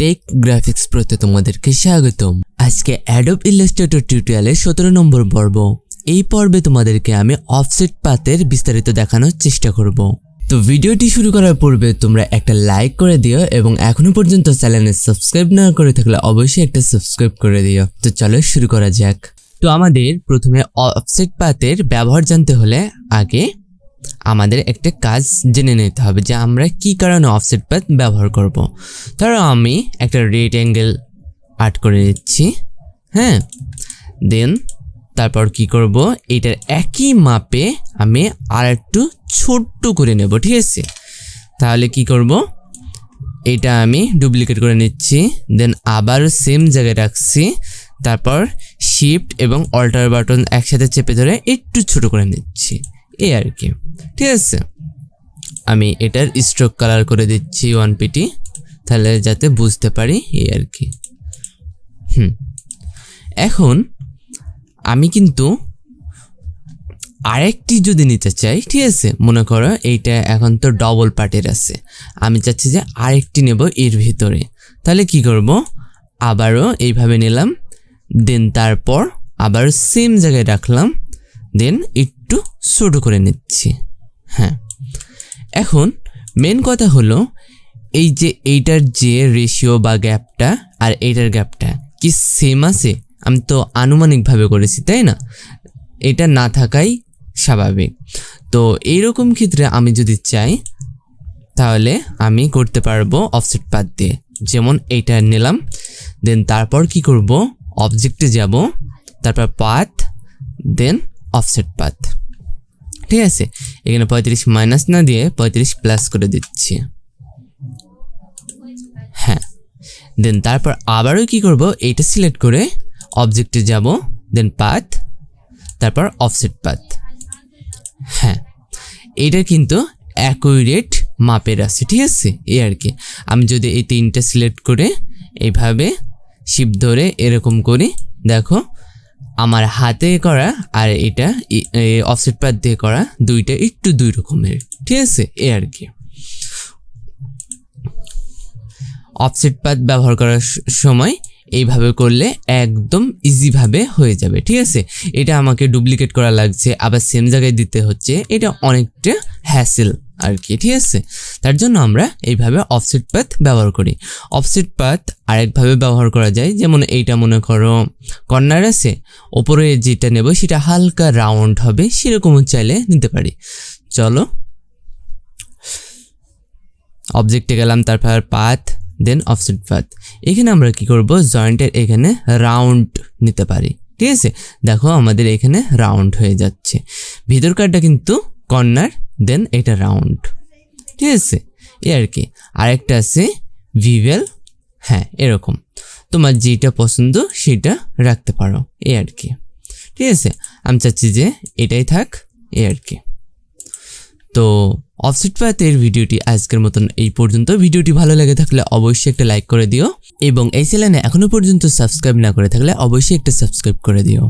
Take graphics প্রতে তোমাদেরকে স্বাগতম। আজকে Adobe illustrator টিউটোরিয়ালের 17 নম্বর পর্ব। এই পর্বে তোমাদেরকে আমি অফসেট পাথের বিস্তারিত দেখানোর চেষ্টা করব। তো ভিডিওটি শুরু করার পূর্বে তোমরা একটা লাইক করে দিও এবং এখনো পর্যন্ত চ্যানেলে সাবস্ক্রাইব না করে থাকলে অবশ্যই একটা সাবস্ক্রাইব করে দিও। তো চলো শুরু করা যাক। তো আমাদের প্রথমে অফসেট পাথের ব্যবহার জানতে হলে আগে আমাদের একটা কাজ জেনে নিতে হবে যে আমরা কি কারণে অফসেট পাথ ব্যবহার করব। ধরো আমি একটা রেক্ট্যাঙ্গেল আর্ট করে নিচ্ছি, হ্যাঁ, দেন তারপর কি করব, এটার একই মাপে আমি আর একটু ছোট্ট করে নেব, ঠিক আছে। তাহলে কি করব, এটা আমি ডুপ্লিকেট করে নিচ্ছি, দেন আবার সেম জায়গায় রাখছি, তারপর শিফট এবং অল্টার বাটন একসাথে চেপে ধরে একটু ছোট করে নিচ্ছি, এই আর কি, ঠিক আছে। আমি এটার স্ট্রোক কালার করে দিচ্ছি 1pt, তাহলে যাতে বুঝতে পারি, এই আর কি। এখন আমি কিন্তু আরেকটি যদি নিতে চাই, ঠিক আছে, মনে করো এইটা এখন তো ডবল পার্টের আছে, আমি চাচ্ছি যে আরেকটি নেব এর ভিতরে, তাহলে কি করব, আবারও এইভাবে নিলাম, দেন তারপর আবার সেম জায়গায় রাখলাম, দেন একটু ছোট করে নিচ্ছি। হ্যাঁ, এখন মেন কথা হলো এই যে এইটার যে রেশিও বা গ্যাপটা আর এইটার গ্যাপটা কি সেম আছে? আমি তো আনুমানিকভাবে করেছি, তাই না? এটা না থাকাই স্বাভাবিক। তো এইরকম ক্ষেত্রে আমি যদি চাই তাহলে আমি করতে পারবো অফসেট পাথ দিয়ে। যেমন এইটা নিলাম, দেন তারপর কি করব, অবজেক্টে যাব, তারপর পাথ, দেন অফসেট পাথ, ঠিক আছে। এখানে 35 মাইনাস না দিয়ে 35 প্লাস করে দিচ্ছি, হ্যাঁ। দেন তারপর আবারও কি করব, এইটা সিলেক্ট করে অবজেক্টে যাব, দেন পাথ, তারপর অফসেট পাথ, হ্যাঁ। এইটা কিন্তু অ্যাকুরেট মাপের আছে, ঠিক আছে, এই আর কি। আমি যদি এই তিনটা সিলেক্ট করে এইভাবে শিফট ধরে এরকম করি, দেখো আমার হাতে করা আর এটা অফসেট পাথ দিয়ে করা দুইটা একটু দুই রকমের, ঠিক আছে, এই আর কি। অফসেট পাথ ব্যবহার করার সময় এইভাবে করলে একদম ইজিভাবে হয়ে যাবে, ঠিক আছে। এটা আমাকে ডুপ্লিকেট করা লাগছে, আবার সেম জায়গায় দিতে হচ্ছে, এটা অনেকটা হ্যাসেল আর কি, ঠিক আছে। তার জন্য আমরা এইভাবে অফসেট পাথ ব্যবহার করি। অফসেট পাথ আরেকভাবে ব্যবহার করা যায়, যেমন এইটা মনে করো কর্নার আছে, ওপরে যেটা নেব সেটা হালকা রাউন্ড হবে, সেরকমও চাইলে নিতে পারি। চলো অবজেক্টে গেলাম, তারপর পাথ, দেন অফসেট পাথ। এখানে আমরা কি করব, জয়েন্টের এখানে রাউন্ড নিতে পারি, ঠিক আছে। দেখো আমাদের এখানে রাউন্ড হয়ে যাচ্ছে, ভিতরকারটা কিন্তু কর্নার, দেন এটা রাউন্ড, ঠিক আছে, এই আর কি। আরেকটা আছে ভিভেল, হ্যাঁ, এরকম তোমার যেটা পছন্দ সেটা রাখতে পারো, এই আর কি, ঠিক আছে। আমি চাচ্ছি যে এটাই থাক, এই আর কি। তো অফসেট পাথের ভিডিওটি আজকের মতন এই পর্যন্ত। ভিডিওটি ভালো লেগে থাকলে অবশ্যই একটা লাইক করে দিও এবং এই চ্যানেলে এখনো পর্যন্ত সাবস্ক্রাইব না করে থাকলে অবশ্যই একটা সাবস্ক্রাইব করে দিও।